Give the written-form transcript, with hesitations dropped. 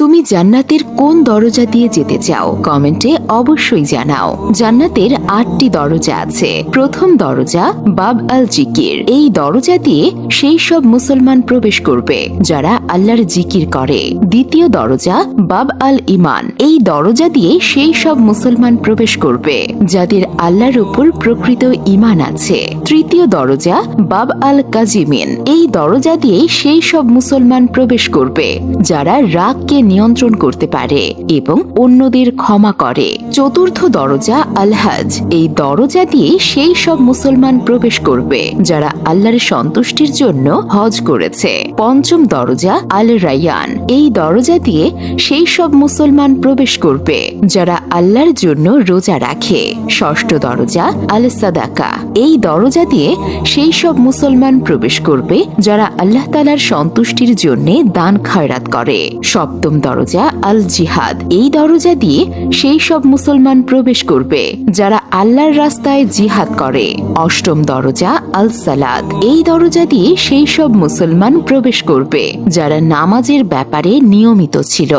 তুমি জান্নাতের কোন দরজা দিয়ে যেতে চাও? কমেন্টে অবশ্যই জানাও। জান্নাতের 8টি দরজা আছে। প্রথম দরজা বাব আল জিকির। এই দরজা দিয়ে সেই সব মুসলমান প্রবেশ করবে যারা আল্লাহর জিকির করে। দ্বিতীয় দরজা বাব আল ইমান। এই দরজা দিয়ে সেই সব মুসলমান প্রবেশ করবে যাদের আল্লাহর উপর প্রকৃত ইমান আছে। তৃতীয় দরজা বাব আল কাজিমিন। এই দরজা দিয়ে সেই সব মুসলমান প্রবেশ করবে যারা রাগকে নিয়ন্ত্রণ করতে পারে এবং অন্যদের ক্ষমা করে। চতুর্থ দরজা আল হজ। এই দরজা দিয়ে সেই সব মুসলমান প্রবেশ করবে যারা আল্লাহর সন্তুষ্টির জন্য হজ করেছে। পঞ্চম দরজা আল রায়ান। এই দরজা দিয়ে সেই সব মুসলমান প্রবেশ করবে যারা আল্লাহর জন্য রোজা রাখে। ষষ্ঠ দরজা আল সাদাকা। এই দরজা দিয়ে সেই সব মুসলমান প্রবেশ করবে যারা আল্লাহ তাআলার সন্তুষ্টির জন্য দান খয়রাত করে। সপ্তম দরজা আল জিহাদ। এই দরজা দিয়ে সেই সব মুসলমান প্রবেশ করবে যারা আল্লাহর রাস্তায় জিহাদ করে। অষ্টম দরজা আল সালাত। এই দরজা দিয়ে সেই সব মুসলমান প্রবেশ করবে যারা নামাজের ব্যাপারে নিয়মিত ছিল।